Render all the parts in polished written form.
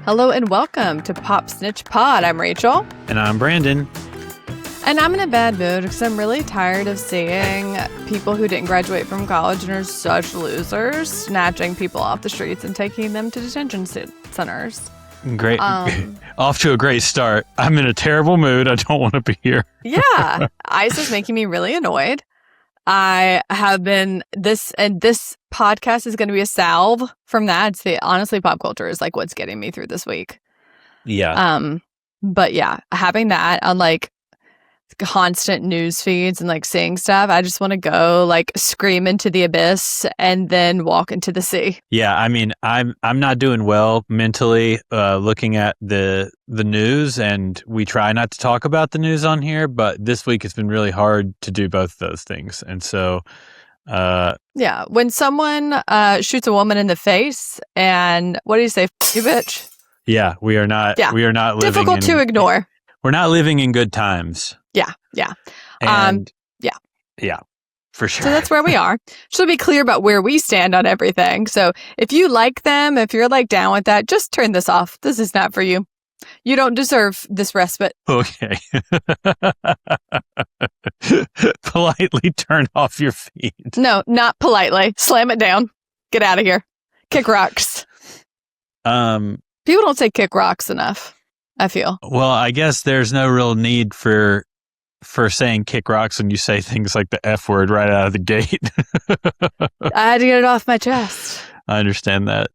Hello and welcome to Pop Snitch Pod. I'm Rachel. And I'm Brandon. And I'm in a bad mood because I'm really tired of seeing people who didn't graduate from college and are such losers snatching people off the streets and taking them to detention centers. Great. Off to a great start. I'm in a terrible mood. I don't want to be here. Yeah. ICE is making me really annoyed. I have been this podcast is going to be a salve from that. Honestly, pop culture is like what's getting me through this week. Yeah. But yeah, having that on like constant news feeds and like seeing stuff, I just want to go like scream into the abyss and then walk into the sea. Yeah, I mean, I'm not doing well mentally looking at the news, and we try not to talk about the news on here, but this week it's been really hard to do both those things. And so yeah, when someone shoots a woman in the face and what do you say, you bitch? Yeah, we are not living difficult to ignore. We're not living in good times. Yeah. And yeah, for sure. So that's where we are. Should be clear about where we stand on everything. So if you like them, if you're like down with that, just turn this off. This is not for you. You don't deserve this respite. Okay. Politely turn off your feed. No, not politely. Slam it down. Get out of here. Kick rocks. People don't say kick rocks enough, I feel. Well, I guess there's no real need for saying kick rocks when you say things like the F word right out of the gate. I had to get it off my chest. I understand that.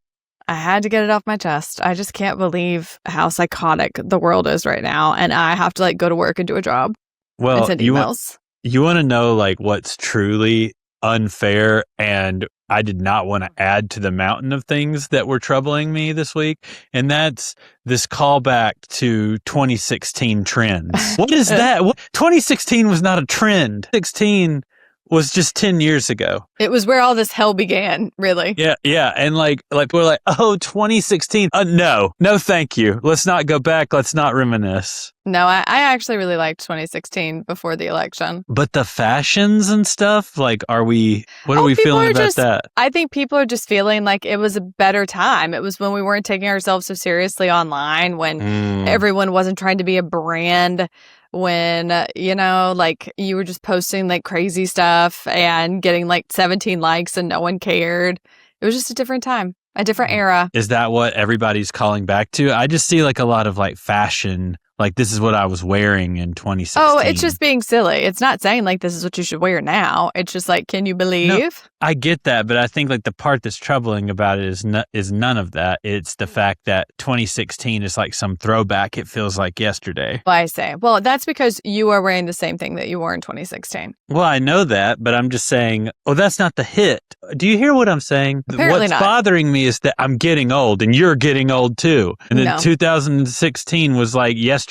I had to get it off my chest. I just can't believe how psychotic the world is right now. And I have to like go to work and do a job. Well, and send emails. You want to know like what's truly unfair, and I did not want to add to the mountain of things that were troubling me this week, and that's this callback to 2016 trends. What is that? 2016 was not a trend. 2016 was just 10 years ago. It was where all this hell began, really. Yeah. And like we're like, oh, 2016. No, thank you. Let's not go back. Let's not reminisce. No, I actually really liked 2016 before the election. But the fashions and stuff, like, what are we feeling about that? I think people are just feeling like it was a better time. It was when we weren't taking ourselves so seriously online, when everyone wasn't trying to be a brand, when, like you were just posting like crazy stuff and getting like 17 likes and no one cared. It was just a different time, a different era. Is that what everybody's calling back to? I just see like a lot of like fashion. Like, this is what I was wearing in 2016. Oh, it's just being silly. It's not saying, like, this is what you should wear now. It's just like, can you believe? No, I get that, but I think, like, the part that's troubling about it is none of that. It's the fact that 2016 is like some throwback. It feels like yesterday. Well, I say. Well, that's because you are wearing the same thing that you wore in 2016. Well, I know that, but I'm just saying, that's not the hit. Do you hear what I'm saying? Apparently What's not. bothering me is that I'm getting old, and you're getting old, too. And then 2016 was like yesterday,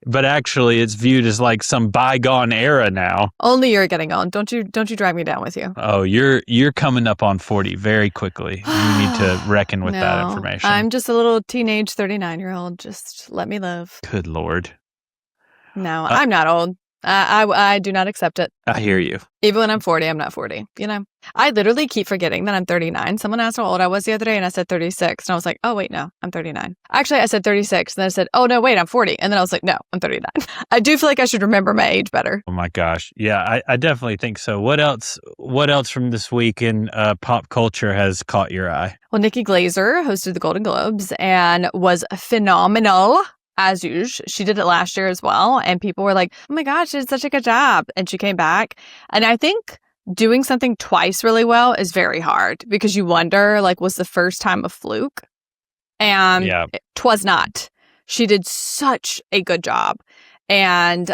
but actually it's viewed as like some bygone era now. Only you're getting old. Don't you drag me down with you. Oh, you're coming up on 40 very quickly. You need to reckon with that information. I'm just a little teenage 39-year-old. Just let me live. Good Lord. No, I'm not old. I do not accept it. I hear you. Even when I'm 40, I'm not 40. I literally keep forgetting that I'm 39. Someone asked how old I was the other day, and I said 36. And I was like, oh, wait, no, I'm 39. Actually, I said 36. And then I said, oh, no, wait, I'm 40. And then I was like, no, I'm 39. I do feel like I should remember my age better. Oh, my gosh. Yeah, I definitely think so. What else from this week in pop culture has caught your eye? Well, Nikki Glaser hosted the Golden Globes and was phenomenal. As usual. She did it last year as well. And people were like, oh my gosh, she did such a good job. And she came back. And I think doing something twice really well is very hard because you wonder, like, was the first time a fluke? And twas not. She did such a good job. And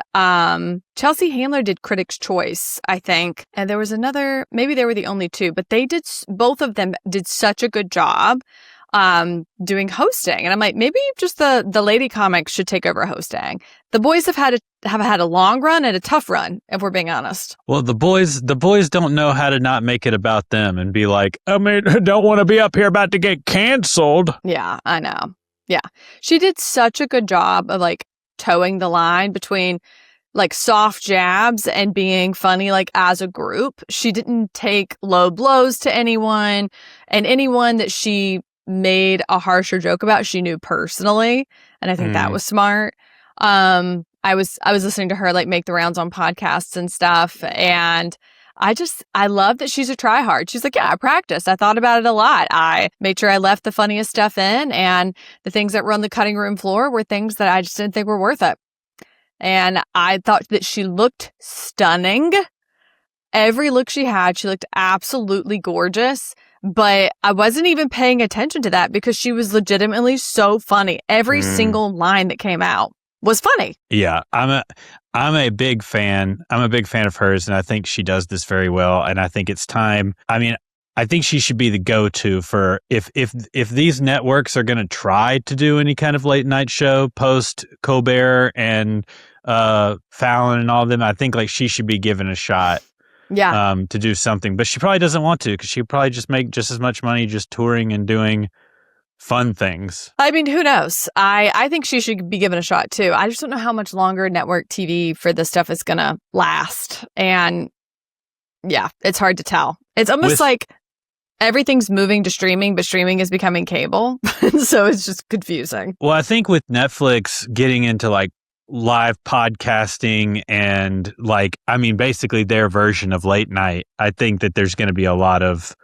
Chelsea Handler did Critics' Choice, I think. And there was another, maybe they were the only two, but both of them did such a good job doing hosting. And I'm like, maybe just the lady comics should take over hosting. The boys have had a long run and a tough run, if we're being honest. Well, the boys don't know how to not make it about them and be like, I don't want to be up here about to get canceled. Yeah, I know. Yeah. She did such a good job of like towing the line between like soft jabs and being funny, like as a group. She didn't take low blows to anyone, and anyone that she made a harsher joke about she knew personally, and I think that was smart. I was listening to her like make the rounds on podcasts and stuff, and I love that she's a tryhard. She's like, yeah, I practiced. I thought about it a lot. I made sure I left the funniest stuff in, and the things that were on the cutting room floor were things that I just didn't think were worth it. And I thought that she looked stunning. Every look she had, she looked absolutely gorgeous. But I wasn't even paying attention to that because she was legitimately so funny. Every single line that came out was funny. Yeah, I'm a big fan. I'm a big fan of hers, and I think she does this very well. And I think it's time. I mean, I think she should be the go-to for if these networks are going to try to do any kind of late night show post Colbert and Fallon and all of them. I think like she should be given a shot. Yeah. To do something, but she probably doesn't want to because she probably just make just as much money just touring and doing fun things. I mean, who knows? I think she should be given a shot too. I just don't know how much longer network TV for this stuff is going to last. And yeah, it's hard to tell. It's almost like everything's moving to streaming, but streaming is becoming cable. So it's just confusing. Well, I think with Netflix getting into like live podcasting and like, I mean, basically their version of late night, I think that there's going to be a lot of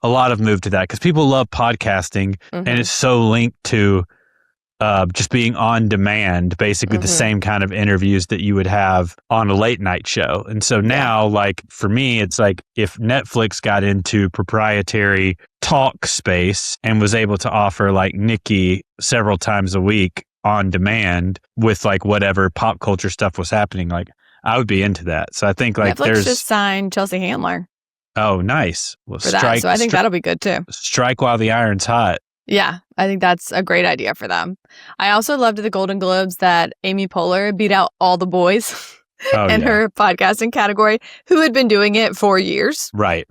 move to that because people love podcasting and it's so linked to just being on demand, basically the same kind of interviews that you would have on a late night show. And so now, like for me, it's like if Netflix got into proprietary talk space and was able to offer like Nikki several times a week on demand with like whatever pop culture stuff was happening, like I would be into that. So I think like Netflix just signed Chelsea Handler. Oh, nice. Well, for that. So I think that'll be good too. Strike while the iron's hot. Yeah, I think that's a great idea for them. I also loved at the Golden Globes that Amy Poehler beat out all the boys in her podcasting category who had been doing it for years. Right.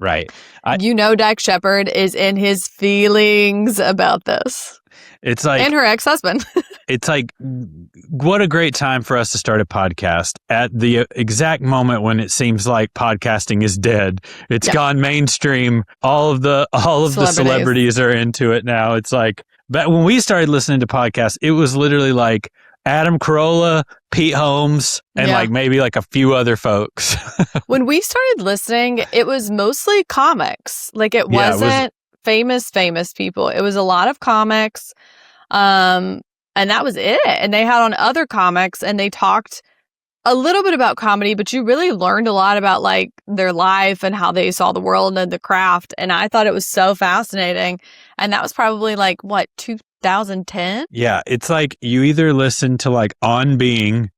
Dak Shepard is in his feelings about this. It's like, and her ex-husband. It's like, what a great time for us to start a podcast at the exact moment when it seems like podcasting is dead. It's gone mainstream. All of the celebrities are into it now. It's like, but when we started listening to podcasts, it was literally like Adam Carolla, Pete Holmes, and like maybe like a few other folks. When we started listening, it was mostly comics. Like it wasn't famous people. It was a lot of comics. And that was it. And they had on other comics and they talked a little bit about comedy, but you really learned a lot about like their life and how they saw the world and the craft. And I thought it was so fascinating. And that was probably like, 2010? Yeah. It's like you either listen to like On Being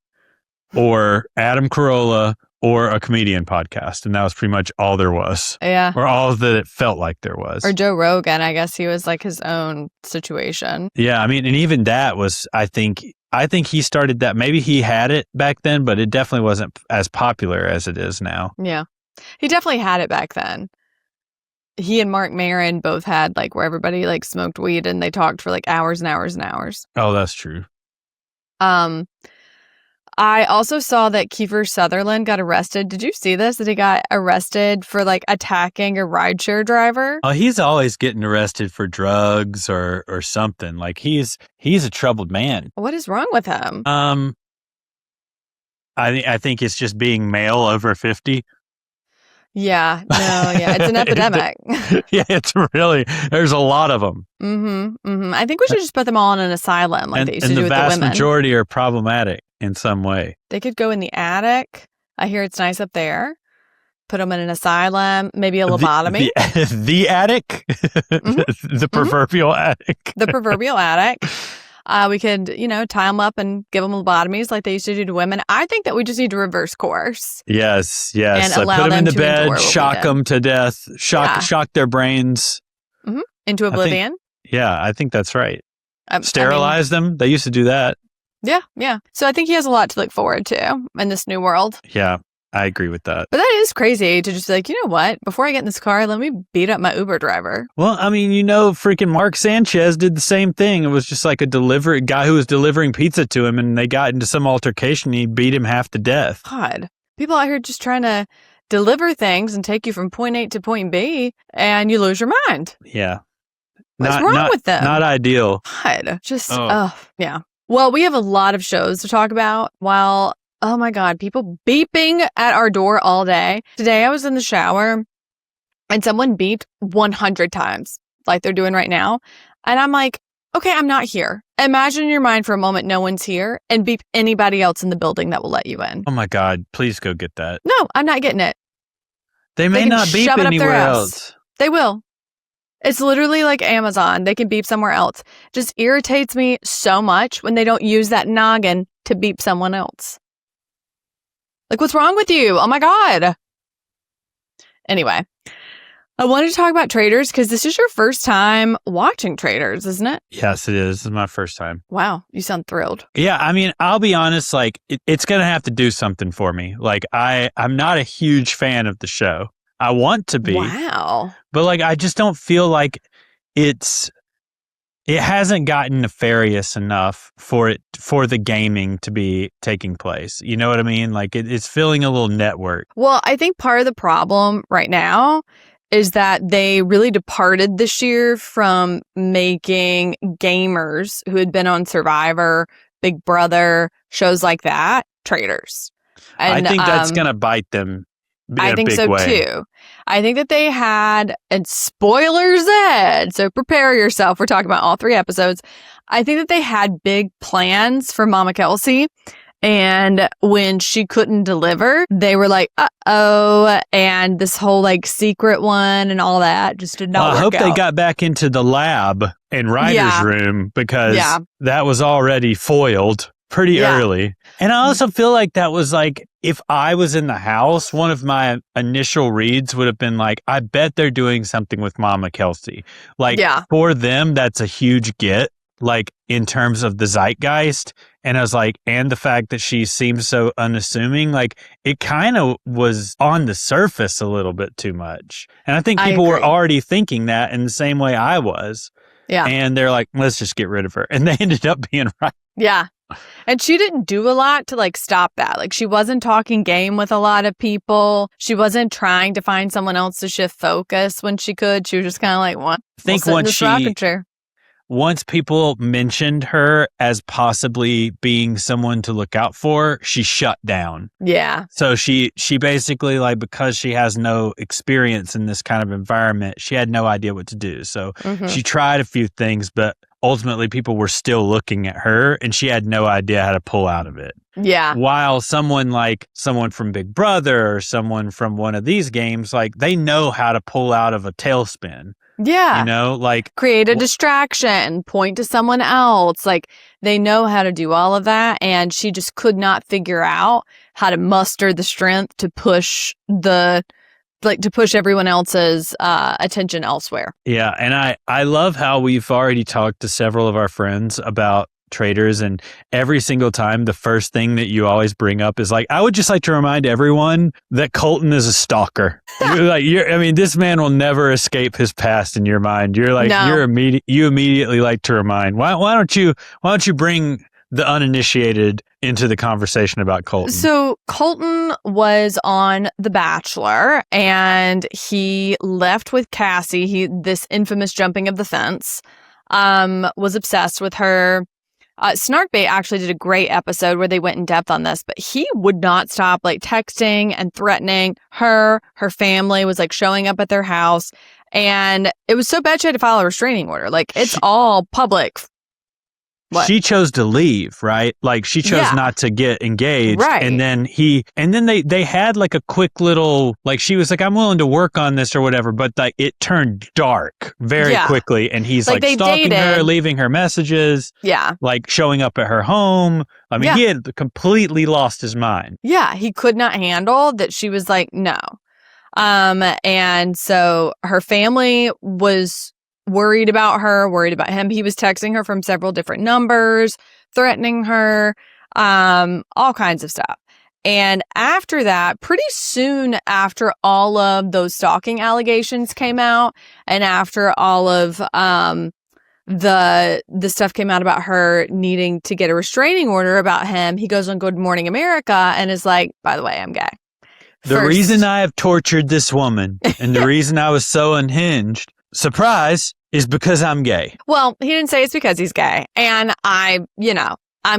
or Adam Carolla or a comedian podcast. And that was pretty much all there was. Yeah. Or all that it felt like there was. Or Joe Rogan. I guess he was like his own situation. Yeah. I mean, and even that was, I think he started that. Maybe he had it back then, but it definitely wasn't as popular as it is now. Yeah. He definitely had it back then. He and Mark Maron both had like where everybody like smoked weed and they talked for like hours and hours and hours. Oh, that's true. I also saw that Kiefer Sutherland got arrested. Did you see this? That he got arrested for like attacking a rideshare driver? Oh, he's always getting arrested for drugs or something. Like he's a troubled man. What is wrong with him? I think it's just being male over 50. Yeah, it's an epidemic. It's really, there's a lot of them. I think we should just put them all in an asylum like they used to do with the women. And the vast majority are problematic in some way. They could go in the attic. I hear it's nice up there. Put them in an asylum, maybe a lobotomy. The attic? The proverbial attic. The proverbial attic. We could, tie them up and give them lobotomies like they used to do to women. I think that we just need to reverse course. Yes. And like allow put them them in the to bed, shock them to death, shock their brains. Into oblivion. I think that's right. Sterilize them. They used to do that. Yeah. So I think he has a lot to look forward to in this new world. Yeah, I agree with that. But that is crazy to just be like, you know what? Before I get in this car, let me beat up my Uber driver. Well, I mean, freaking Mark Sanchez did the same thing. It was just like a guy who was delivering pizza to him, and they got into some altercation. And he beat him half to death. God, people out here just trying to deliver things and take you from point A to point B, and you lose your mind. Yeah. What's wrong with them? Not ideal. God, just, yeah. Well, we have a lot of shows to talk about while, oh my God, people beeping at our door all day. Today I was in the shower and someone beeped 100 times like they're doing right now. And I'm like, okay, I'm not here. Imagine in your mind for a moment no one's here and beep anybody else in the building that will let you in. Oh my God, please go get that. No, I'm not getting it. They may not beep anywhere else. They will. It's literally like Amazon. They can beep somewhere else. Just irritates me so much when they don't use that noggin to beep someone else. Like, what's wrong with you? Oh my God. Anyway, I wanted to talk about Traitors because this is your first time watching Traitors, isn't it? Yes, it is. This is my first time. Wow. You sound thrilled. Yeah. I mean, I'll be honest, like, it's going to have to do something for me. Like, I'm not a huge fan of the show. I want to be. Wow. But like, I just don't feel like it hasn't gotten nefarious enough for the gaming to be taking place. You know what I mean? Like it's feeling a little network. Well, I think part of the problem right now is that they really departed this year from making gamers who had been on Survivor, Big Brother, shows like that, traitors. And, I think that's going to bite them. I think so too. I think that they had, and spoilers ahead, so prepare yourself. We're talking about all 3 episodes. I think that they had big plans for Mama Kelsey. And when she couldn't deliver, they were like, uh-oh. And this whole like secret one and all that just did not work out. I hope they got back into the lab and writer's room because that was already foiled pretty early. And I also feel like that was like, if I was in the house, one of my initial reads would have been like, I bet they're doing something with Mama Kelsey. Like for them, that's a huge get, like in terms of the zeitgeist. And I was like, and the fact that she seems so unassuming, like it kind of was on the surface a little bit too much. And I think people were already thinking that in the same way I was. Yeah. And they're like, let's just get rid of her. And they ended up being right. Yeah. And she didn't do a lot to like stop that. Like she wasn't talking game with a lot of people. She wasn't trying to find someone else to shift focus when she could. She was just kind of like, what? I think once people mentioned her as possibly being someone to look out for, she shut down. Yeah. So she basically, like, because she has no experience in this kind of environment, she had no idea what to do. So she tried a few things, but ultimately people were still looking at her and she had no idea how to pull out of it. Yeah. While someone from Big Brother or someone from one of these games, like they know how to pull out of a tailspin. Yeah. You know, like create a distraction, point to someone else. Like they know how to do all of that. And she just could not figure out how to muster the strength to push everyone else's attention elsewhere. Yeah. And I love how we've already talked to several of our friends about Traitors, and every single time the first thing that you always bring up is like, I would just like to remind everyone that Colton is a stalker. This man will never escape his past in your mind. You're like, you immediately like to remind. Why don't you bring the uninitiated into the conversation about Colton? So Colton was on The Bachelor and he left with Cassie. This infamous jumping of the fence, was obsessed with her. Snarkbait actually did a great episode where they went in depth on this, but he would not stop like texting and threatening her. Her family was like showing up at their house, and it was so bad she had to file a restraining order. Like it's all public. What? She chose to leave, right? Like she chose not to get engaged. Right. And then they had like a quick little, like she was like, I'm willing to work on this or whatever. But like it turned dark very quickly. And he's like stalking her, leaving her messages. Yeah. Like showing up at her home. I mean, he had completely lost his mind. Yeah. He could not handle that. She was like, no. And so her family was worried about her, worried about him. He was texting her from several different numbers, threatening her, all kinds of stuff. And after that, pretty soon after all of those stalking allegations came out, and after all of the stuff came out about her needing to get a restraining order about him, he goes on Good Morning America and is like, by the way, I'm gay. The reason I have tortured this woman and the reason I was so unhinged, surprise, is because I'm gay. Well, he didn't say it's because he's gay. And I'm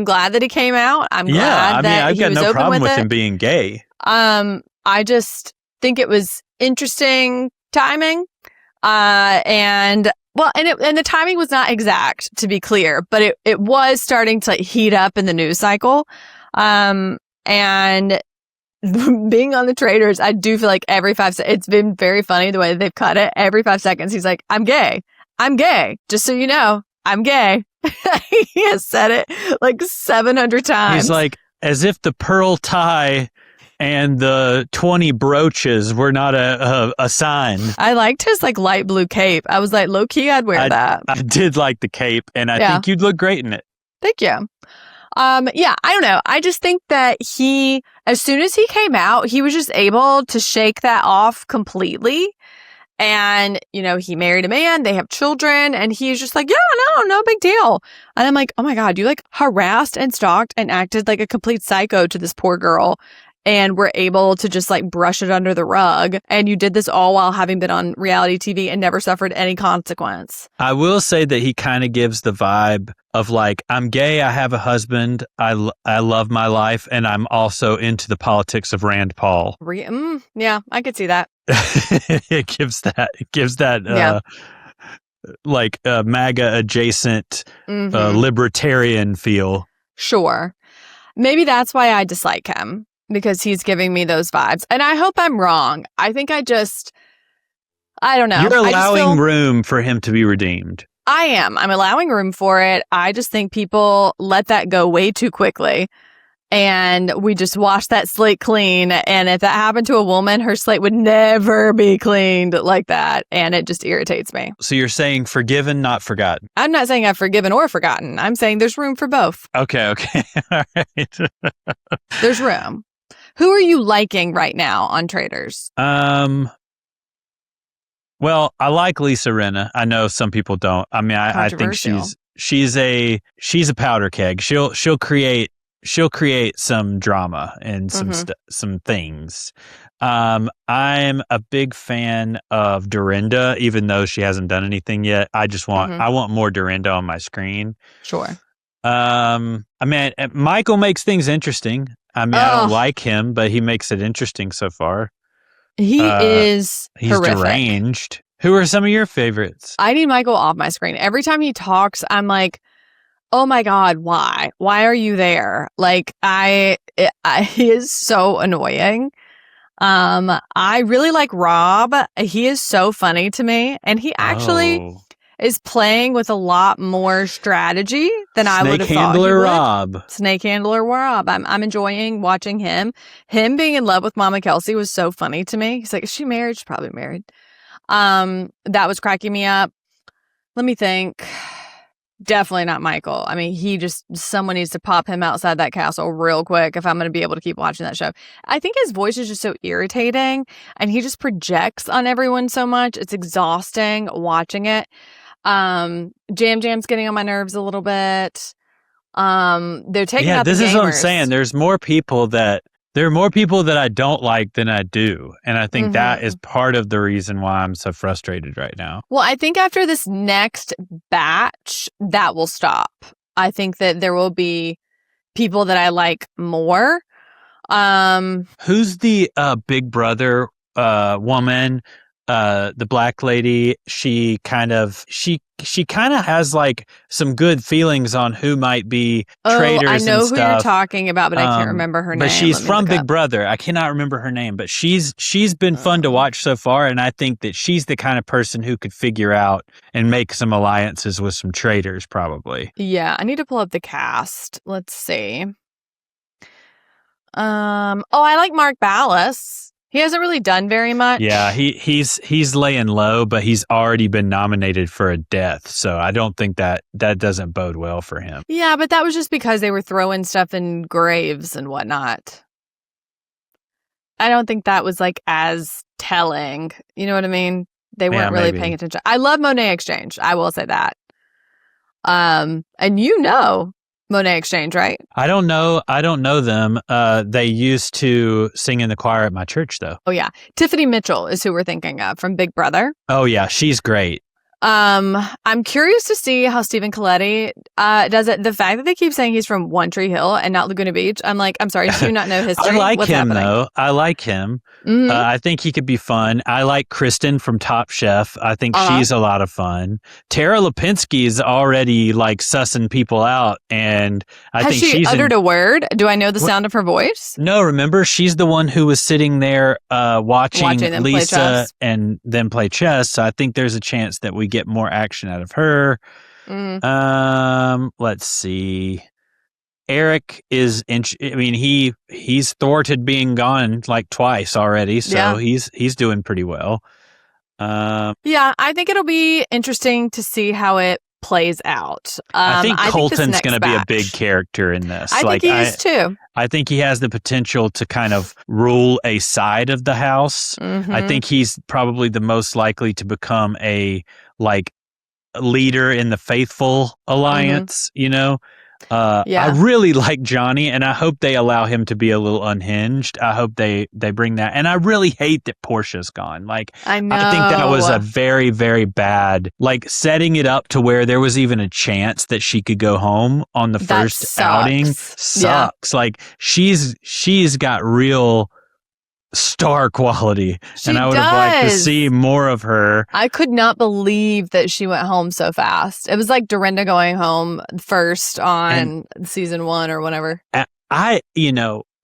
glad that he came out. I'm glad that I've he got was no open problem with it. him being gay. I just think it was interesting timing. And the timing was not exact, to be clear, but it was starting to heat up in the news cycle. And being on the Traitors, I do feel like every 5 seconds, it's been very funny the way that they've cut it. Every 5 seconds, he's like, I'm gay. I'm gay. Just so you know, I'm gay. He has said it like 700 times. He's like, as if the pearl tie and the 20 brooches were not a sign. I liked his like light blue cape. I was like, low key, I'd wear that. I did like the cape, and I think you'd look great in it. Thank you. I don't know. I just think that as soon as he came out, he was just able to shake that off completely. And, he married a man, they have children, and he's just like, yeah, no big deal. And I'm like, oh my God, you like harassed and stalked and acted like a complete psycho to this poor girl. And were able to just like brush it under the rug. And you did this all while having been on reality TV and never suffered any consequence. I will say that he kind of gives the vibe of like, I'm gay, I have a husband, I love my life, and I'm also into the politics of Rand Paul. Yeah, I could see that. It gives that like MAGA adjacent libertarian feel. Sure. Maybe that's why I dislike him. Because he's giving me those vibes. And I hope I'm wrong. I think I don't know. You're allowing room for him to be redeemed. I am. I'm allowing room for it. I just think people let that go way too quickly. And we just wash that slate clean. And if that happened to a woman, her slate would never be cleaned like that. And it just irritates me. So you're saying forgiven, not forgotten? I'm not saying I've forgiven or forgotten. I'm saying there's room for both. Okay. All right. There's room. Who are you liking right now on Traitors? Well, I like Lisa Rinna. I know some people don't. I mean, I think she's a powder keg. She'll create some drama and some things. I'm a big fan of Dorinda, even though she hasn't done anything yet. I want more Dorinda on my screen. Sure. I mean, Michael makes things interesting. I mean, I don't like him, but he makes it interesting so far. He's horrific. Deranged. Who are some of your favorites? I need Michael off my screen. Every time he talks, I'm like, oh my God, why? Why are you there? Like, he is so annoying. I really like Rob. He is so funny to me. And he actually is playing with a lot more strategy than I would have thought he would. Snake Handler Rob. I'm enjoying watching him. Him being in love with Mama Kelsey was so funny to me. He's like, is she married? She's probably married. That was cracking me up. Let me think. Definitely not Michael. I mean, someone needs to pop him outside that castle real quick if I'm going to be able to keep watching that show. I think his voice is just so irritating and he just projects on everyone so much. It's exhausting watching it. Jam Jam's getting on my nerves a little bit. They're taking out the gamers. This is what I'm saying. There are more people that I don't like than I do. And I think that is part of the reason why I'm so frustrated right now. Well, I think after this next batch, that will stop. I think that there will be people that I like more. Who's the Big Brother woman? The black lady, she kind of has like some good feelings on who might be traitors and stuff. I know who you're talking about, but I can't remember her name. But she's from Big Brother. I cannot remember her name, but she's been fun to watch so far, and I think that she's the kind of person who could figure out and make some alliances with some traitors, probably. Yeah, I need to pull up the cast. Let's see. I like Mark Ballas. He hasn't really done very much. Yeah, he's laying low, but he's already been nominated for a death, so I don't think that doesn't bode well for him. Yeah, but that was just because they were throwing stuff in graves and whatnot. I don't think that was like as telling. You know what I mean? They weren't really paying attention. I love Monet Exchange. I will say that. And Monet Exchange, right? I don't know them. They used to sing in the choir at my church, though. Oh, yeah. Tiffany Mitchell is who we're thinking of from Big Brother. Oh, yeah. She's great. I'm curious to see how Stephen Colletti does it. The fact that they keep saying he's from One Tree Hill and not Laguna Beach, I'm like, I'm sorry, do you not know history? I like What's him, happening? though. I like him. Mhm. I think he could be fun. I like Kristen from Top Chef. I think she's a lot of fun. Tara Lipinski is already like sussing people out, and I Has think she she's uttered a word? Do I know the sound of her voice? No, remember, she's the one who was sitting there watching them play Lisa chess. and then play chess. So I think there's a chance that we get more action out of her. Let's see. Eric is he's thwarted being gone like twice already, so he's doing pretty well. Yeah, I think it'll be interesting to see how it plays out. I think Colton's going to be a big character in this. I think he is too. I think he has the potential to kind of rule a side of the house. I think he's probably the most likely to become a leader in the Faithful Alliance, you know? I really like Johnny, and I hope they allow him to be a little unhinged. I hope they bring that. And I really hate that Portia's gone. Like, I know. I think that was a very, very bad, setting it up to where there was even a chance that she could go home on the first outing sucks. Like, she's got real star quality, and I would have liked to see more of her. I could not believe that she went home so fast. It was like Dorinda going home first on season 1 or whatever. I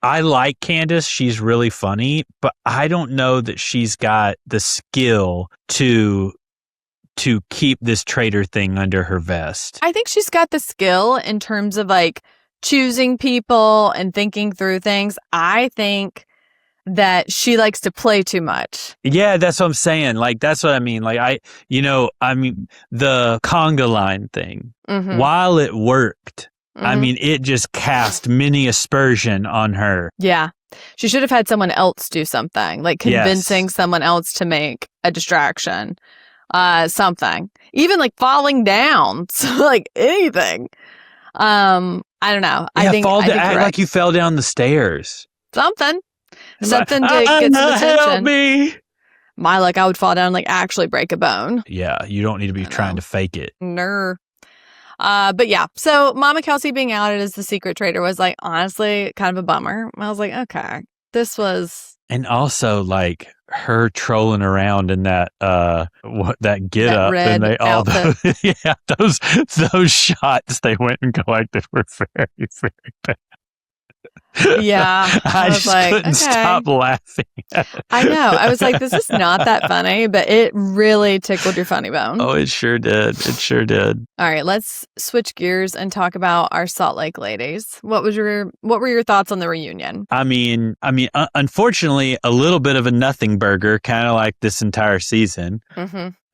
like Candace. She's really funny, but I don't know that she's got the skill to keep this traitor thing under her vest. I think she's got the skill in terms of choosing people and thinking through things. I think that she likes to play too much. Yeah, that's what I'm saying. That's what I mean. The conga line thing, while it worked, it just cast many aspersion on her. Yeah. She should have had someone else do something, convincing someone else to make a distraction. Something. Even falling down. So, anything. I don't know. Yeah, I think act like you fell down the stairs. Something to get some attention. Help me. My luck, I would fall down and actually break a bone. Yeah, you don't need to be trying to fake it. But yeah, so Mama Kelsey being outed as the secret traitor was honestly kind of a bummer. I was like, okay, this was. And also her trolling around in that get up, and they all those shots they went and collected were very, very bad. Yeah. I just couldn't stop laughing. I know. I was like, this is not that funny, but it really tickled your funny bone. Oh, it sure did. It sure did. All right, let's switch gears and talk about our Salt Lake ladies. What were your thoughts on the reunion? Unfortunately, a little bit of a nothing burger, kind of like this entire season.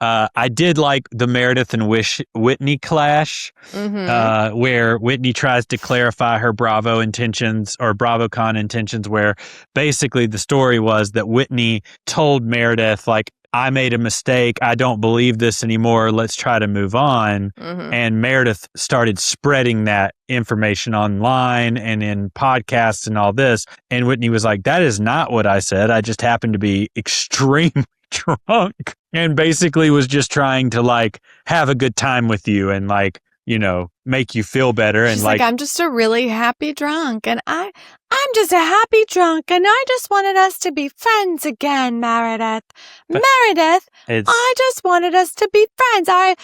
I did like the Meredith and Whitney clash, where Whitney tries to clarify her Bravo intentions or BravoCon intentions, where basically the story was that Whitney told Meredith, I made a mistake. I don't believe this anymore. Let's try to move on. And Meredith started spreading that information online and in podcasts and all this. And Whitney was like, that is not what I said. I just happened to be extremely drunk, and basically was just trying to have a good time with you and make you feel better. And she's I'm just a really happy drunk, and I'm just a happy drunk, and I just wanted us to be friends again, Meredith. I just wanted us to be friends. I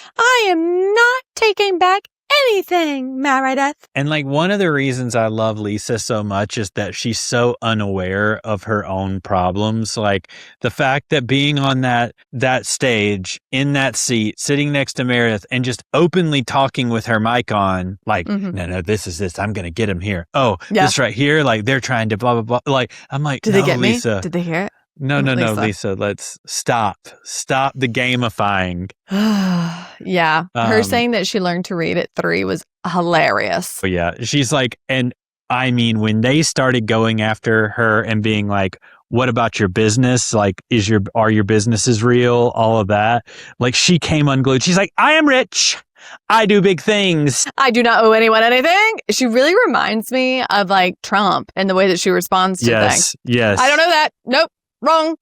am not taking back anything, Meredith. And one of the reasons I love Lisa so much is that she's so unaware of her own problems. The fact that being on that stage, in that seat, sitting next to Meredith, and just openly talking with her mic on, no, this is this. I'm going to get him here. Oh, this right here. They're trying to blah, blah, blah. I'm like, did they get Lisa. me? Did they hear it? No, Lisa. Let's stop the gamifying. Yeah. Her saying that she learned to read at 3 was hilarious. But yeah, she's and when they started going after her and being what about your business? Are your businesses real? All of that. She came unglued. She's like, I am rich. I do big things. I do not owe anyone anything. She really reminds me of Trump and the way that she responds to things. Yes. I don't know that. Nope. Wrong.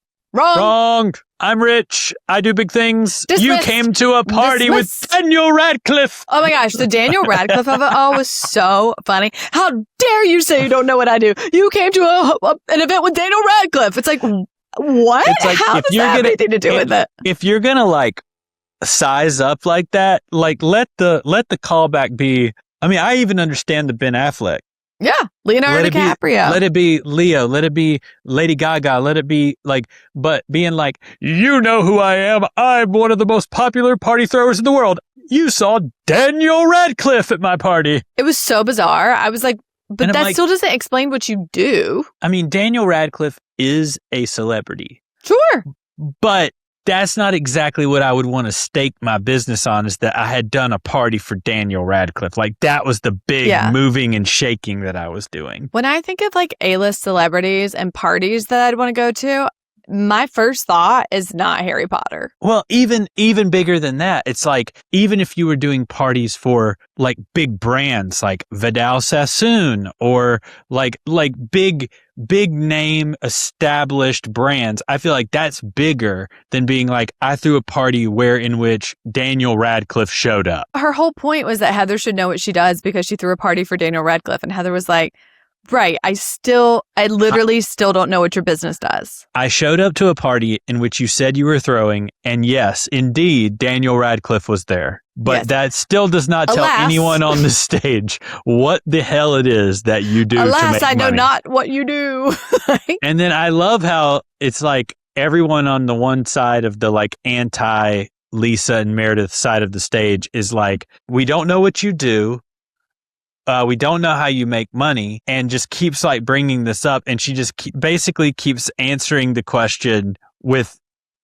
I'm rich. I do big things. Dismissed. You came to a party Dismissed. with Daniel Radcliffe. Oh my gosh, the Daniel Radcliffe of it all was so funny. How dare you say you don't know what I do? You came to an event with Daniel Radcliffe. It's like, what? It's like, how does that have anything to do with it? If you're gonna like size up like that, like let the callback be. I mean, I even understand the Ben Affleck. Yeah, Leonardo DiCaprio. Let it be Leo. Let it be Lady Gaga. Let it be like, but being like, you know who I am. I'm one of the most popular party throwers in the world. You saw Daniel Radcliffe at my party. It was so bizarre. I was like, but that still doesn't explain what you do. I mean, Daniel Radcliffe is a celebrity. Sure. But that's not exactly what I would want to stake my business on, is that I had done a party for Daniel Radcliffe. Like, that was the big moving and shaking that I was doing. When I think of like A-list celebrities and parties that I'd want to go to, my first thought is not Harry Potter. Well, even bigger than that, it's like, even if you were doing parties for like big brands like Vidal Sassoon or like big name established brands, I feel like that's bigger than being like, I threw a party in which Daniel Radcliffe showed up. Her whole point was that Heather should know what she does because she threw a party for Daniel Radcliffe, and Heather was like, right, I literally still don't know what your business does. I showed up to a party in which you said you were throwing, and yes, indeed, Daniel Radcliffe was there. But that still does not tell anyone on the stage what the hell it is that you do to make money. I know not what you do. And then I love how it's like everyone on the one side of the like anti-Lisa and Meredith side of the stage is like, we don't know what you do. We don't know how you make money, and just keeps like bringing this up. And she just basically keeps answering the question with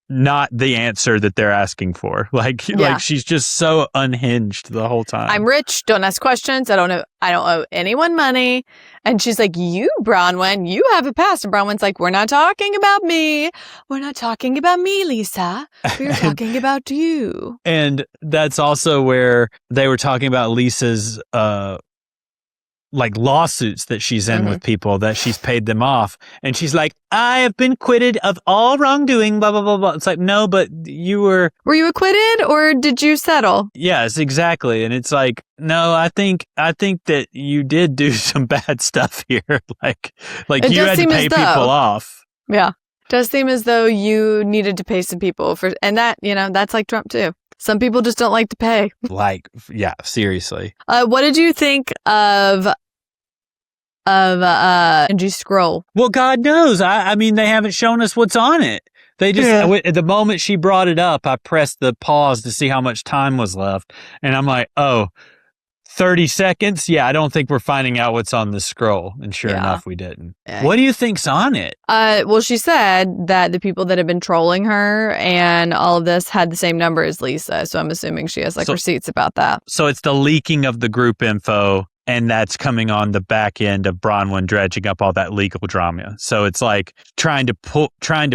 not the answer that they're asking for. Like she's just so unhinged the whole time. I'm rich. Don't ask questions. I don't owe anyone money. And she's like, you, Bronwyn, you have a past. And Bronwyn's like, we're not talking about me. We're not talking about me, Lisa. We're talking about you. And that's also where they were talking about Lisa's, like lawsuits that she's in with people, that she's paid them off. And she's like, I have been acquitted of all wrongdoing, blah, blah, blah, blah. It's like, no, but you were you acquitted or did you settle? Yes, exactly. And it's like, no, I think that you did do some bad stuff here. like you had to pay people off. Yeah. It does seem as though you needed to pay some people for, and that, that's like Trump too. Some people just don't like to pay. Like, yeah, seriously. What did you think of Angie's scroll? Well, God knows. I mean, they haven't shown us what's on it. They just, at the moment she brought it up, I pressed the pause to see how much time was left. And I'm like, 30 seconds? Yeah, I don't think we're finding out what's on the scroll. And sure enough, we didn't. What do you think's on it? Well, she said that the people that have been trolling her and all of this had the same number as Lisa. So I'm assuming she has receipts about that. So it's the leaking of the group info, and that's coming on the back end of Bronwyn dredging up all that legal drama. So it's like trying to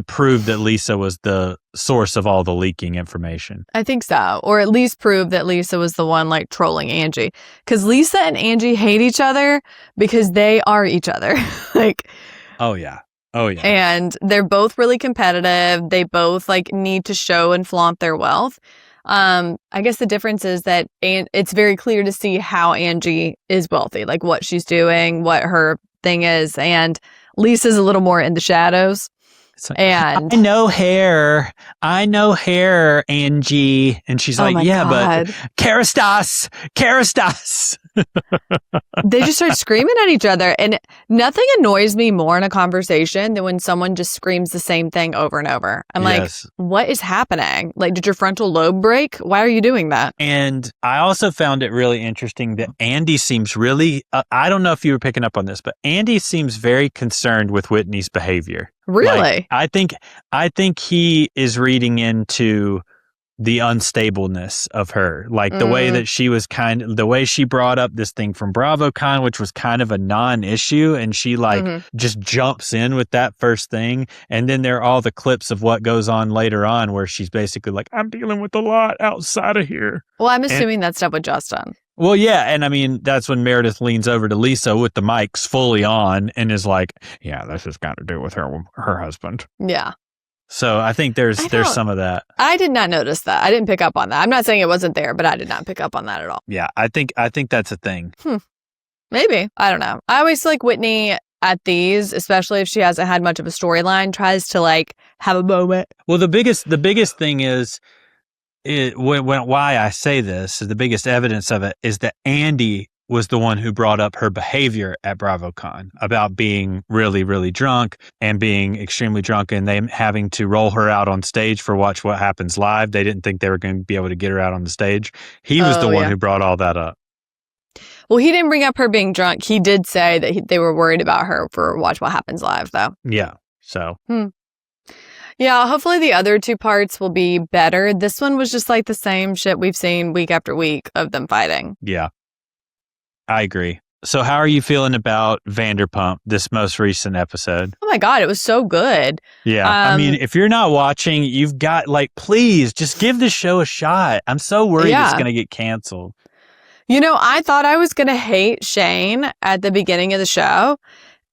prove that Lisa was the source of all the leaking information. I think so. Or at least prove that Lisa was the one like trolling Angie. Because Lisa and Angie hate each other because they are each other. Oh yeah. And they're both really competitive. They both like need to show and flaunt their wealth. I guess the difference is that it's very clear to see how Angie is wealthy, like what she's doing, what her thing is. And Lisa's a little more in the shadows. Like, and I know hair, Angie. And she's like, God. But Karastas. They just start screaming at each other. And nothing annoys me more in a conversation than when someone just screams the same thing over and over. I'm like, what is happening? Like, did your frontal lobe break? Why are you doing that? And I also found it really interesting that Andy seems really, I don't know if you were picking up on this, but Andy seems very concerned with Whitney's behavior. Really? Like, I think he is reading into the unstableness of her, like the way that she was the way she brought up this thing from BravoCon, which was kind of a non-issue, and she just jumps in with that first thing. And then there are all the clips of what goes on later on where she's basically like, I'm dealing with a lot outside of here. Well, I'm assuming that stuff with Justin. Well, yeah. And I mean, that's when Meredith leans over to Lisa with the mics fully on and is like, yeah, this has got to do with her husband. Yeah. So I think there's some of that. I did not notice that. I didn't pick up on that. I'm not saying it wasn't there, but I did not pick up on that at all. Yeah, I think that's a thing. Maybe. I don't know. I always feel like Whitney at these, especially if she hasn't had much of a storyline, tries to like have a moment. Well, the biggest thing is why I say this is the biggest evidence of it is that Andy was the one who brought up her behavior at BravoCon about being really, really drunk and being extremely drunk and them having to roll her out on stage for Watch What Happens Live. They didn't think they were going to be able to get her out on the stage. He was the one who brought all that up. Well, he didn't bring up her being drunk. He did say that they were worried about her for Watch What Happens Live, though. Yeah, so. Yeah, hopefully the other two parts will be better. This one was just like the same shit we've seen week after week of them fighting. Yeah. I agree. So how are you feeling about Vanderpump, this most recent episode? Oh my God, it was so good. Yeah. I mean, if you're not watching, you've got please just give this show a shot. I'm so worried it's going to get canceled. You know, I thought I was going to hate Shane at the beginning of the show.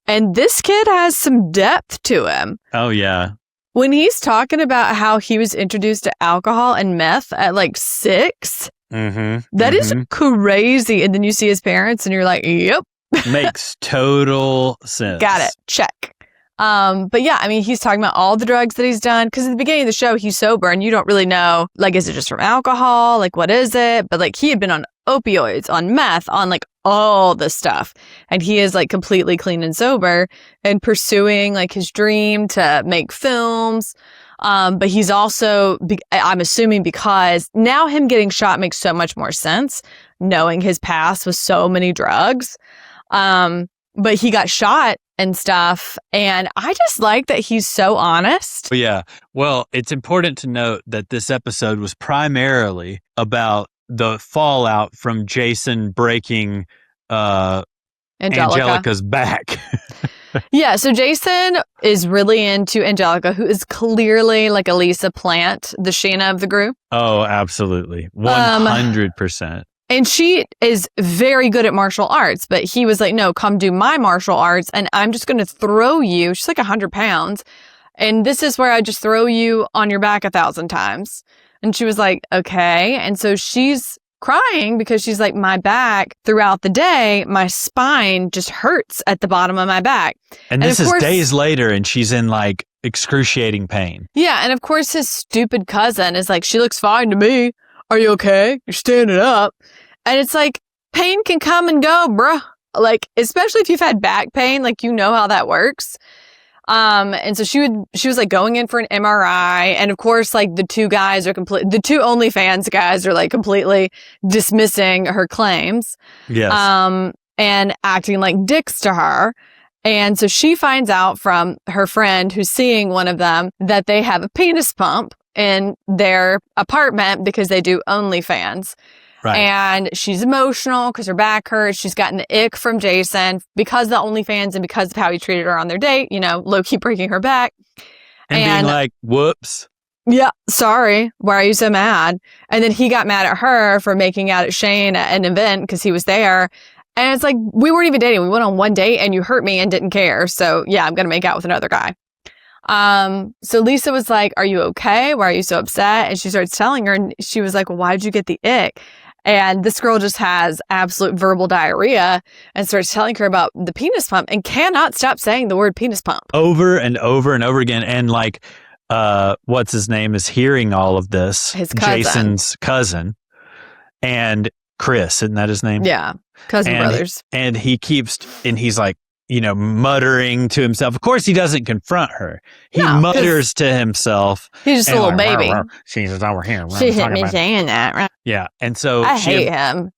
And this kid has some depth to him. Oh, yeah. When he's talking about how he was introduced to alcohol and meth at 6, that is crazy. And then you see his parents and you're like, yep. Makes total sense. Got it. Check. But yeah, I mean, he's talking about all the drugs that he's done. Because at the beginning of the show, he's sober and you don't really know, is it just from alcohol? What is it? But he had been on opioids, on meth, on all the stuff. And he is completely clean and sober and pursuing his dream to make films. But he's also, I'm assuming because now him getting shot makes so much more sense, knowing his past with so many drugs. But he got shot and stuff. And I just like that he's so honest. Yeah. Well, it's important to note that this episode was primarily about the fallout from Jason breaking Angelica's back. Yeah, so Jason is really into Angelica, who is clearly a Lisa Plant, the Sheena of the group. Oh, absolutely. 100%. And she is very good at martial arts, but he was like, no, come do my martial arts, and I'm just going to throw you. She's 100 pounds, and this is where I just throw you on your back 1,000 times. And she was like, okay. And so she's crying because she's like, my back throughout the day, my spine just hurts at the bottom of my back. And this is days later and she's in excruciating pain. Yeah. And of course his stupid cousin is like, she looks fine to me. Are you okay? You're standing up. And it's pain can come and go, bruh. Especially if you've had back pain, you know how that works. And so she was going in for an MRI, and of course, the two guys are the two OnlyFans guys are completely dismissing her claims. Yes. And acting like dicks to her. And so she finds out from her friend who's seeing one of them that they have a penis pump in their apartment because they do OnlyFans. Right. And she's emotional because her back hurts. She's gotten the ick from Jason because of the OnlyFans and because of how he treated her on their date, low-key breaking her back. And being like, whoops. Yeah, sorry. Why are you so mad? And then he got mad at her for making out at Shane at an event because he was there. And it's we weren't even dating. We went on one date and you hurt me and didn't care. So yeah, I'm going to make out with another guy. So Lisa was like, are you okay? Why are you so upset? And she starts telling her, and she was like, well, why did you get the ick? And this girl just has absolute verbal diarrhea and starts telling her about the penis pump and cannot stop saying the word penis pump. Over and over and over again. And what's his name is hearing all of this. His cousin. Jason's cousin. And Chris, isn't that his name? Yeah. Cousin brothers. And he's muttering to himself. Of course, he doesn't confront her. He mutters to himself. He's just a little baby. She's over here. She hit me saying that, right? Yeah. And so I hate him.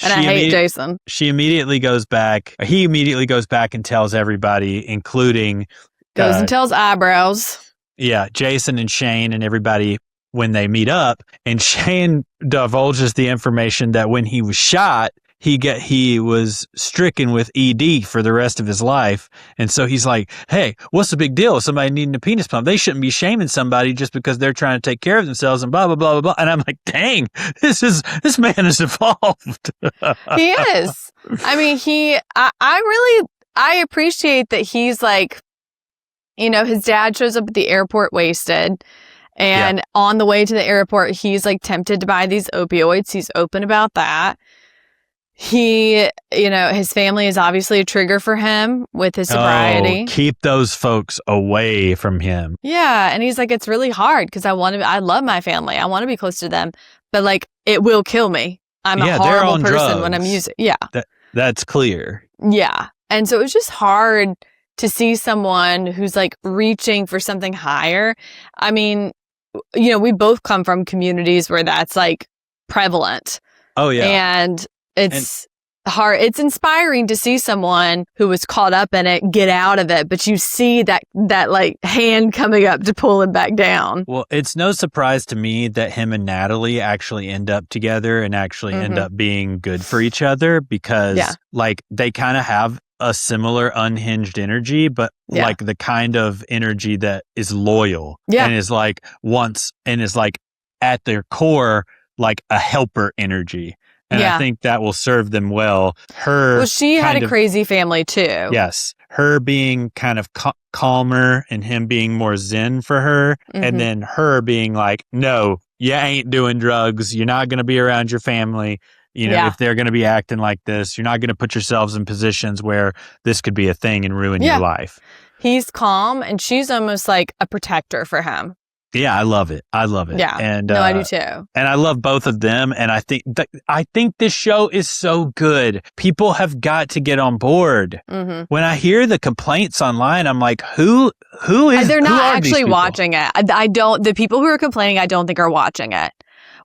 And I hate Jason. He immediately goes back and tells everybody, including... Goes and tells Eyebrows. Yeah. Jason and Shane and everybody when they meet up. And Shane divulges the information that when he was shot, he was stricken with ED for the rest of his life. And so he's like, hey, what's the big deal? Somebody needing a penis pump. They shouldn't be shaming somebody just because they're trying to take care of themselves and blah, blah, blah, blah, blah. And I'm like, dang, this man is evolved. He is. I mean, I appreciate that he's You know, his dad shows up at the airport wasted. And on the way to the airport, he's like tempted to buy these opioids. He's open about that. He, you know, his family is obviously a trigger for him with his sobriety. Oh, keep those folks away from him. Yeah. And he's like, it's really hard because I love my family. I want to be close to them, but like, it will kill me. I'm a horrible person drugs. when I'm using. Yeah. That's clear. Yeah. And so it was just hard to see someone who's like reaching for something higher. I mean, you know, we both come from communities where that's like prevalent. Oh, yeah. And it's hard. It's inspiring to see someone who was caught up in it get out of it, but you see that like hand coming up to pull him back down. Well, it's no surprise to me that him and Natalie actually end up together and actually end up being good for each other because like they kind of have a similar unhinged energy, but like the kind of energy that is loyal and is like is like at their core, like a helper energy. And I think that will serve them well. She had a crazy family too. Yes. Her being kind of calmer and him being more zen for her. And then her being like, no, you ain't doing drugs. You're not going to be around your family. You know, if they're going to be acting like this, you're not going to put yourselves in positions where this could be a thing and ruin your life. He's calm and she's almost like a protector for him. Yeah, I love it. Yeah. And no, I do too. And I love both of them. And I think this show is so good. People have got to get on board. When I hear the complaints online, I'm like, who is? They're not actually watching it. The people who are complaining, I don't think are watching it.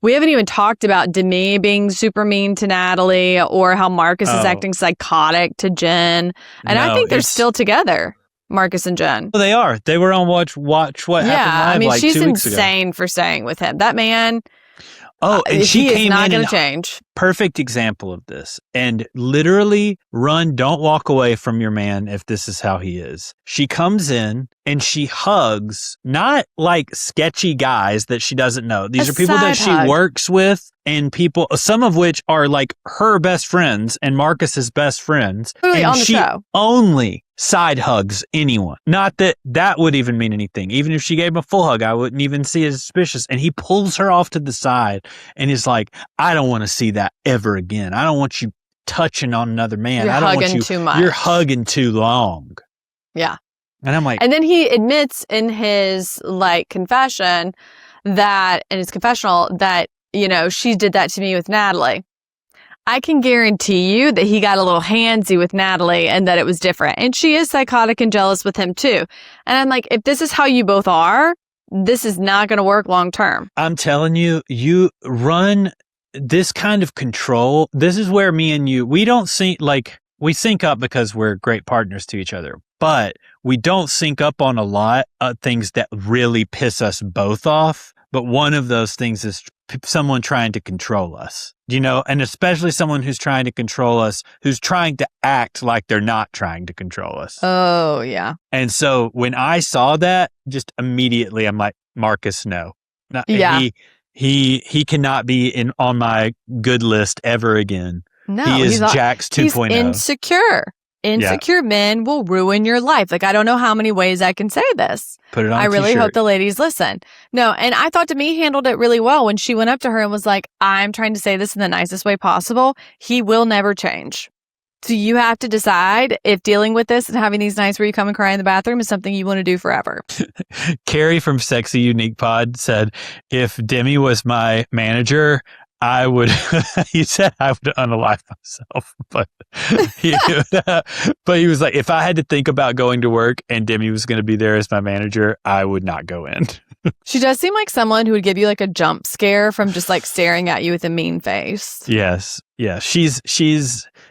We haven't even talked about Demi being super mean to Natalie or how Marcus is acting psychotic to Jen. And I think they're still together. Marcus and Jen. Well, they are. They were on Watch What Happened Live. I mean, like she's 2 weeks insane for staying with him. That man. Oh, and she came is not going in to change. Perfect example of this. And literally, don't walk away from your man if this is how he is. She comes in and she hugs not like sketchy guys that she doesn't know. These are people that she works with and people, some of which are like her best friends and Marcus's best friends. Literally and on the show. Only side hugs anyone. Not that would even mean anything. Even if she gave him a full hug, I wouldn't even see it as suspicious. And he pulls her off to the side and is like, I don't want to see that ever again. I don't want you touching on another man. You're I don't hugging want you. Too much. You're hugging too long. Yeah. And I'm like, and then he admits in his like confession that in his confessional that, you know, she did that to me with Natalie. I can guarantee you that he got a little handsy with Natalie and that it was different. And she is psychotic and jealous with him too. And I'm like, if this is how you both are, this is not going to work long term. I'm telling you, you run this kind of control. This is where me and you, we don't sync, like we sync up because we're great partners to each other, but we don't sync up on a lot of things that really piss us both off. But one of those things is someone trying to control us, you know, and especially someone who's trying to control us, who's trying to act like they're not trying to control us. Oh, yeah. And so when I saw that, just immediately I'm like, Marcus, no. He cannot be on my good list ever again. No, he is Jax 2.0. He's insecure. Insecure men will ruin your life. Like, I don't know how many ways I can say this. Put it on I really hope the ladies listen. No, and I thought Demi handled it really well when she went up to her and was like, I'm trying to say this in the nicest way possible. He will never change. So you have to decide if dealing with this and having these nights where you come and cry in the bathroom is something you want to do forever. Carrie from Sexy Unique Pod said, if Demi was my manager, I would, he said I would unalive myself, but he was like, if I had to think about going to work and Demi was going to be there as my manager, I would not go in. She does seem like someone who would give you like a jump scare from just like staring at you with a mean face. Yes. Yeah.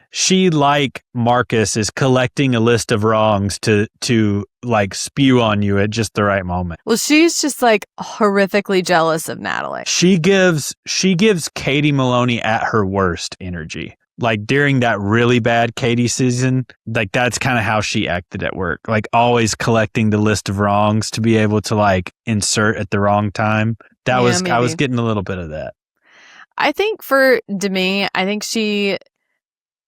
She, like Marcus, is collecting a list of wrongs to like spew on you at just the right moment. Well, she's just like horrifically jealous of Natalie. She gives Katie Maloney at her worst energy. Like during that really bad Katie season, like that's kind of how she acted at work. Like always collecting the list of wrongs to be able to like insert at the wrong time. I was getting a little bit of that. I think for Demi, I think she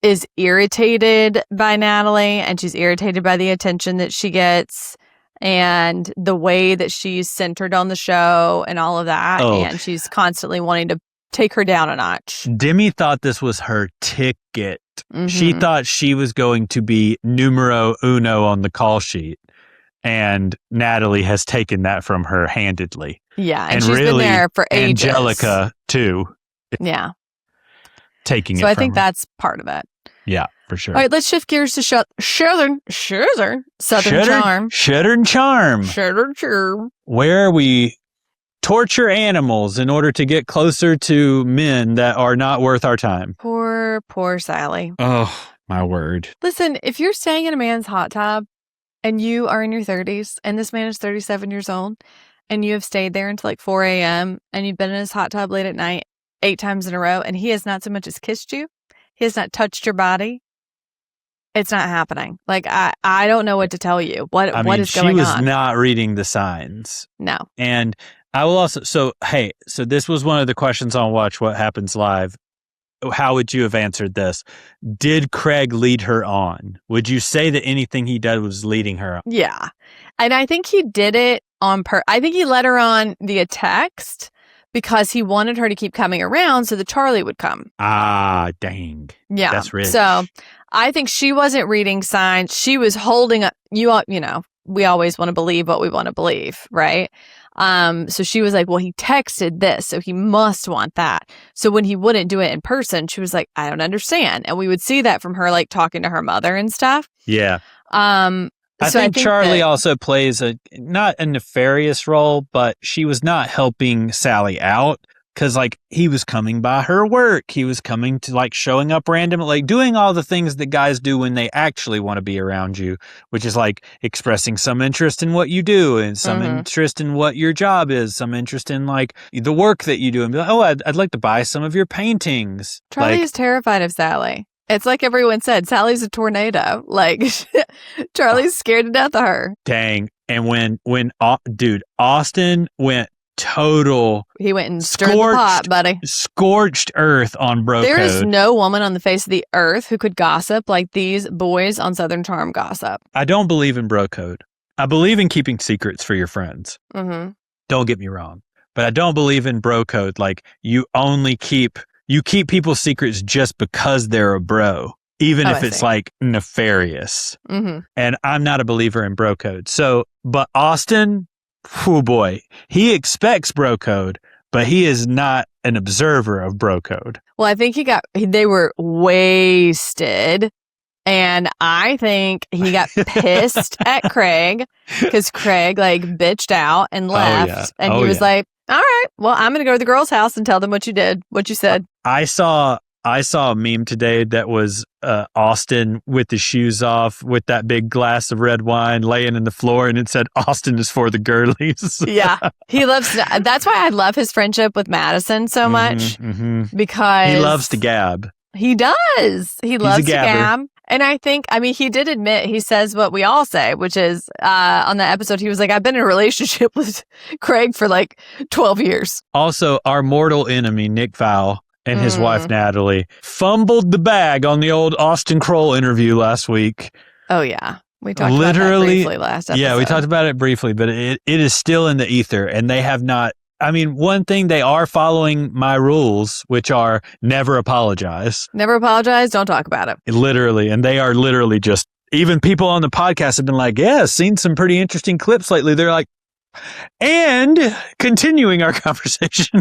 is irritated by Natalie and she's irritated by the attention that she gets. and the way that she's centered on the show and all of that. Oh. And she's constantly wanting to take her down a notch. Demi thought this was her ticket. She Mhm. thought she was going to be numero uno on the call sheet. And Natalie has taken that from her handedly. Yeah, and And she's really, been there for ages. Angelica, too, Yeah. taking it So from I think her. that's part of it. Yeah, for sure. All right, let's shift gears to Southern Charm. Southern Charm. Southern Charm. Where we torture animals in order to get closer to men that are not worth our time. Poor Sally. Oh, my word. Listen, if you're staying in a man's hot tub and you are in your 30s and this man is 37 years old and you have stayed there until like 4 a.m. and you've been in his hot tub late at night 8 times in a row and he has not so much as kissed you, he has not touched your body, it's not happening. Like, I don't know what to tell you. What is going on? She was not reading the signs. No. And I will also, so this was one of the questions on Watch What Happens Live. How would you have answered this? Did Craig lead her on? Would you say that anything he did was leading her on? Yeah. And I think he did it on I think he led her on via text because he wanted her to keep coming around so that Charlie would come. Ah, dang. Yeah. That's rich. So I think she wasn't reading signs. She was holding up, you know, we always want to believe what we want to believe, right? So she was like, well, he texted this, so he must want that. So when he wouldn't do it in person, she was like, I don't understand. And we would see that from her, like talking to her mother and stuff. Yeah. I So think Charlie also plays not a nefarious role, but she was not helping Sally out because like he was coming by her work. He was coming to like showing up randomly, like doing all the things that guys do when they actually want to be around you, which is like expressing some interest in what you do and some interest in what your job is, some interest in like the work that you do and be like, oh, I'd like to buy some of your paintings. Charlie is terrified of Sally. It's like everyone said, Sally's a tornado. Like, Charlie's scared to death of her. Dang. And when Austin went total... He went and stirred the pot, buddy. Scorched earth on bro There code. is no woman on the face of the earth who could gossip like these boys on Southern Charm gossip. I don't believe in bro code. I believe in keeping secrets for your friends. Mm-hmm. Don't get me wrong. But I don't believe in bro code. Like, you keep people's secrets just because they're a bro, even if it's like nefarious. Mm-hmm. And I'm not a believer in bro code. So, but Austin, oh boy, he expects bro code, but he is not an observer of bro code. Well, I think they were wasted. And I think he got pissed at Craig because Craig like bitched out and left. Yeah. And he was like, all right, well, I'm going to go to the girl's house and tell them what you did, what you said. I saw a meme today that was Austin with his shoes off with that big glass of red wine laying in the floor, and it said, Austin is for the girlies. Yeah. That's why I love his friendship with Madison so much because he loves to gab. He does. He loves to gab. And I mean, he did admit, he says what we all say, which is on the episode, he was like, I've been in a relationship with Craig for like 12 years. Also, our mortal enemy, Nick Fowl, and his wife, Natalie, fumbled the bag on the old Austin Kroll interview last week. Oh, yeah. We talked about that briefly last episode. Yeah, we talked about it briefly, but it is still in the ether, and they have not. I mean, one thing, they are following my rules, which are never apologize. Never apologize. Don't talk about it. Literally. And they are literally just, even people on the podcast have been like, yeah, seen some pretty interesting clips lately. They're like, and continuing our conversation.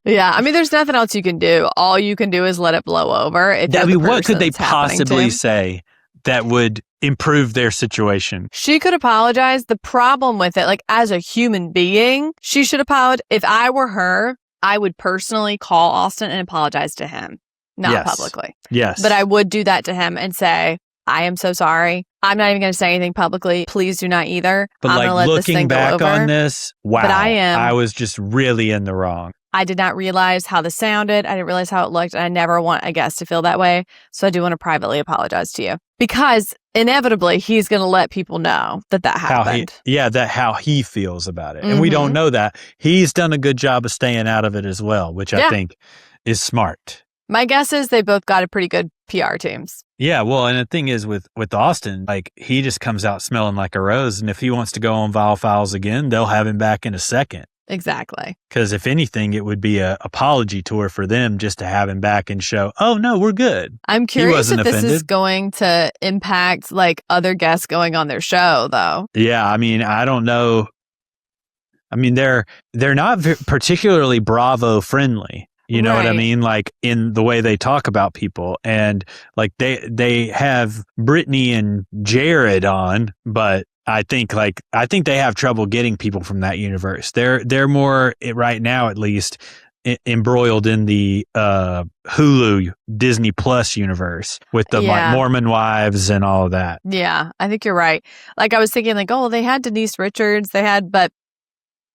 Yeah. I mean, there's nothing else you can do. All you can do is let it blow over. What could they possibly say that would improve their situation? She could apologize. The problem with it, like as a human being, she should apologize. If I were her, I would personally call Austin and apologize to him, not publicly. Yes. But I would do that to him and say, I am so sorry. I'm not even going to say anything publicly. Please do not either. But I'm like looking back on this, wow. But I was just really in the wrong. I did not realize how this sounded. I didn't realize how it looked. And I never want a guest to feel that way. So I do want to privately apologize to you because inevitably he's going to let people know that happened. How he feels about it. And we don't know that. He's done a good job of staying out of it as well, which I think is smart. My guess is they both got a pretty good PR teams. Yeah, well, and the thing is with Austin, like he just comes out smelling like a rose, and if he wants to go on Viall Files again, they'll have him back in a second. Exactly. Because if anything, it would be a apology tour for them just to have him back and show, oh no, we're good. I'm curious if this is going to impact like other guests going on their show, though. Yeah, I mean, I don't know. I mean, they're not particularly Bravo friendly. You know what I mean? Like in the way they talk about people, and like they have Brittany and Jared on, but I think they have trouble getting people from that universe. They're more right now, at least, embroiled in the Hulu Disney Plus universe with the like Mormon wives and all of that. Yeah, I think you're right. Like I was thinking, like, oh, they had Denise Richards, but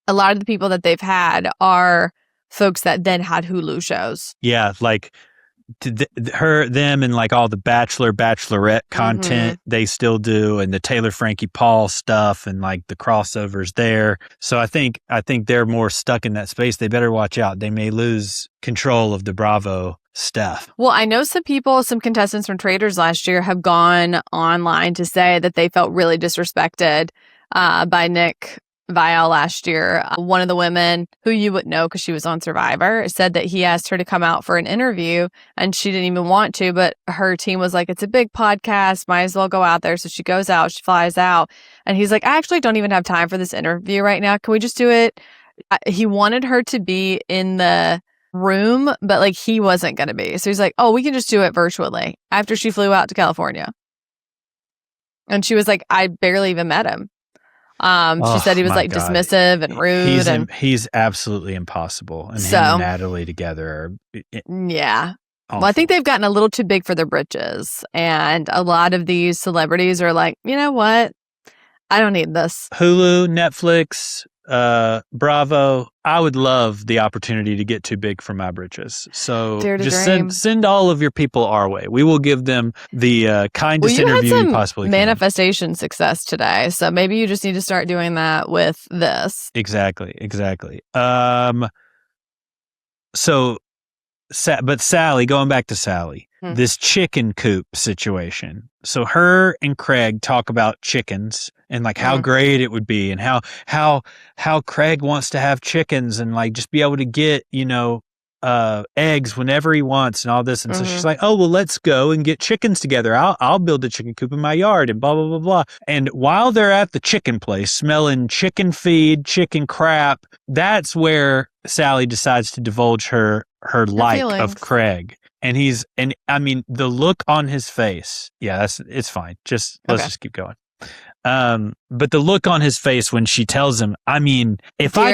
a lot of the people that they've had are folks that then had Hulu shows. Yeah, like them and like all the Bachelorette content they still do, and the Taylor Frankie Paul stuff and like the crossovers there. So I think they're more stuck in that space. They better watch out. They may lose control of the Bravo stuff. Well, I know some contestants from Traitors last year have gone online to say that they felt really disrespected by Nick Viall last year. One of the women who you would know because she was on Survivor said that he asked her to come out for an interview and she didn't even want to, but her team was like, it's a big podcast, might as well go out there. So she goes out, she flies out, and he's like, I actually don't even have time for this interview right now. Can we just do it? He wanted her to be in the room, but like he wasn't going to be. So he's like, oh, we can just do it virtually after she flew out to California. And she was like, I barely even met him. She said he was like dismissive and rude. He's absolutely impossible. And him and Natalie together are yeah. Awful. Well, I think they've gotten a little too big for their britches. And a lot of these celebrities are like, you know what? I don't need this. Hulu, Netflix, Bravo. I would love the opportunity to get too big for my britches. So just send all of your people our way. We will give them the kindest interview you possibly can. Manifestation success today. So maybe you just need to start doing that with this. Exactly. But Sally, going back to Sally, this chicken coop situation. So her and Craig talk about chickens and like how great it would be, and how Craig wants to have chickens and like just be able to get, eggs whenever he wants and all this. And so she's like, oh, well, let's go and get chickens together. I'll build a chicken coop in my yard and blah, blah, blah, blah. And while they're at the chicken place smelling chicken feed, chicken crap, that's where Sally decides to divulge her like of Craig. And I mean, the look on his face. Yeah, it's fine. Let's just keep going. But the look on his face when she tells him, I mean, if I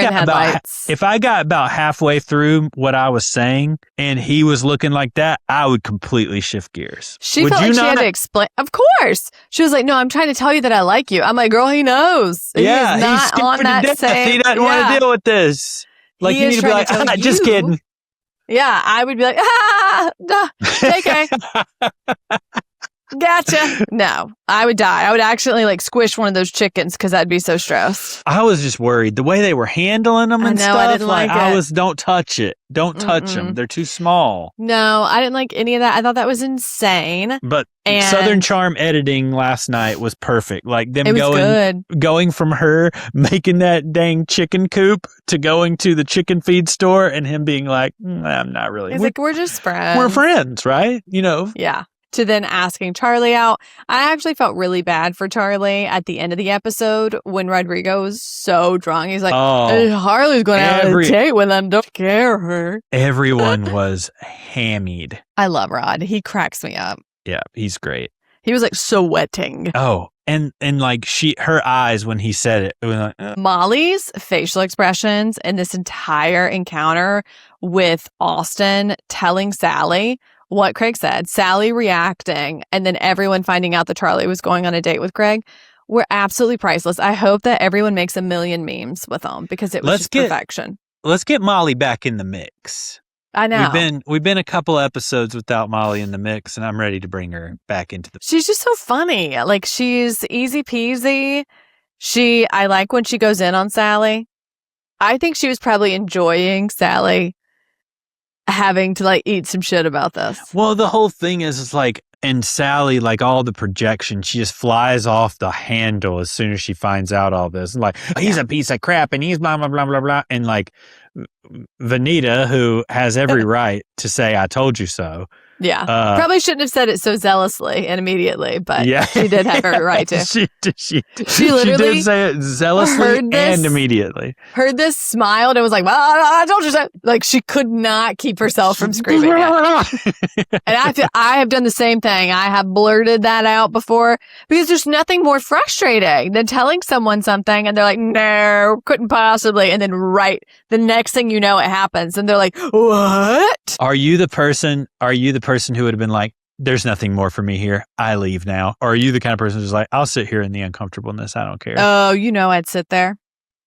got about halfway through what I was saying and he was looking like that, I would completely shift gears. She felt like she had to explain. Of course. She was like, no, I'm trying to tell you that I like you. I'm like, girl, he knows. Yeah, he's not on that same. He doesn't want to deal with this. Like, you need to be like, just kidding. Yeah, I would be like, JK. Gotcha. No, I would die. I would actually like squish one of those chickens because I'd be so stressed. I was just worried the way they were handling them and stuff. I didn't like it. Don't touch it. Don't touch them. They're too small. No, I didn't like any of that. I thought that was insane. But Southern Charm editing last night was perfect. Like them going from her making that dang chicken coop to going to the chicken feed store and him being like, I'm not really. He's like, we're just friends. We're friends, right? Yeah. To then asking Charlie out. I actually felt really bad for Charlie at the end of the episode when Rodrigo was so drunk. He's like, Harley's going out on a date with him. Don't scare her. Everyone was hammied. I love Rod. He cracks me up. Yeah, he's great. He was like sweating. Oh, and like her eyes when he said it was like, Molly's facial expressions in this entire encounter with Austin telling Sally what Craig said, Sally reacting, and then everyone finding out that Charlie was going on a date with Craig were absolutely priceless. I hope that everyone makes a million memes with them because it was perfection. Let's get Molly back in the mix. I know. We've been a couple episodes without Molly in the mix, and I'm ready to bring her back into the. She's just so funny. Like, she's easy peasy. I like when she goes in on Sally. I think she was probably enjoying Sally having to like eat some shit about this. Well, the whole thing is like And Sally, like all the projection, she just flies off the handle as soon as she finds out all this. Like, he's a piece of crap and he's blah, blah, blah, blah, blah. And like Vanita, who has every right to say, I told you so. Yeah. Probably shouldn't have said it so zealously and immediately, but she did have every right to. She literally did say it zealously and immediately. Heard this, smiled, and was like, well, I told you so. Like, she could not keep herself from screaming it. And I feel I have done the same thing. I have blurted that out before because there's nothing more frustrating than telling someone something and they're like, no, couldn't possibly. And then the next thing you know, it happens. And they're like, what? Are you the person who would have been like, there's nothing more for me here, I leave now? Or are you the kind of person who's like, I'll sit here in the uncomfortableness, I don't care? Oh, I'd sit there.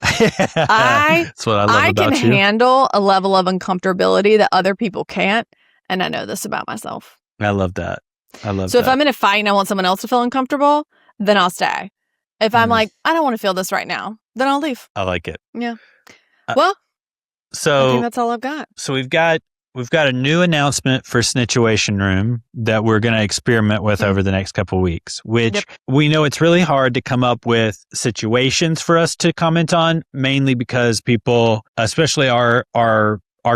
That's what I love about you. I can handle a level of uncomfortability that other people can't. And I know this about myself. I love that. So if I'm in a fight and I want someone else to feel uncomfortable, then I'll stay. If I'm like, I don't want to feel this right now, then I'll leave. I like it. Yeah. Well, so I think that's all I've got. So we've got a new announcement for Snitchuation Room that we're going to experiment with over the next couple of weeks, which we know it's really hard to come up with situations for us to comment on, mainly because people, especially our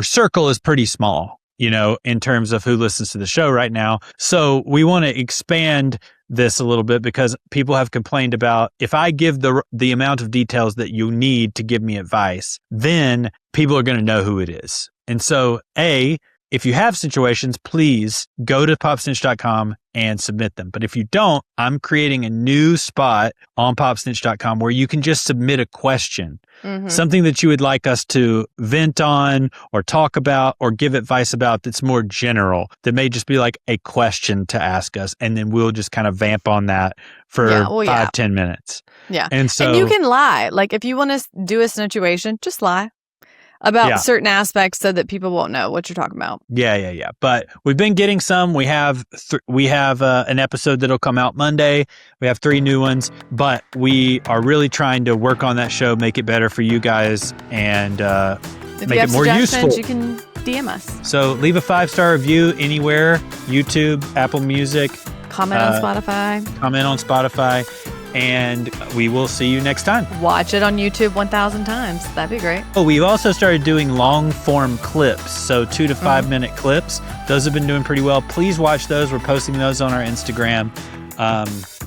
circle is pretty small, in terms of who listens to the show right now. So we want to expand this a little bit because people have complained about if I give the amount of details that you need to give me advice, then people are going to know who it is. And so, if you have situations, please go to popsnitch.com and submit them. But if you don't, I'm creating a new spot on popsnitch.com where you can just submit a question, something that you would like us to vent on or talk about or give advice about that's more general, that may just be like a question to ask us. And then we'll just kind of vamp on that for 5-10 minutes. Yeah. And you can lie. Like if you want to do a situation, just lie about certain aspects so that people won't know what you're talking about. Yeah. But we've been getting some. We have an episode that'll come out Monday. We have 3 new ones, but we are really trying to work on that show, make it better for you guys, and make it more useful. You can DM us. So leave a 5-star review anywhere: YouTube, Apple Music. Comment on Spotify. And we will see you next time. Watch it on YouTube 1,000 times. That'd be great. Oh, we've also started doing long form clips. So 2 to 5 minute clips. Those have been doing pretty well. Please watch those. We're posting those on our Instagram.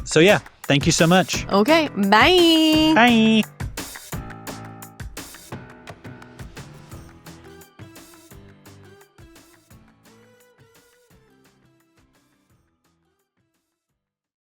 So yeah, thank you so much. Okay. Bye. Bye.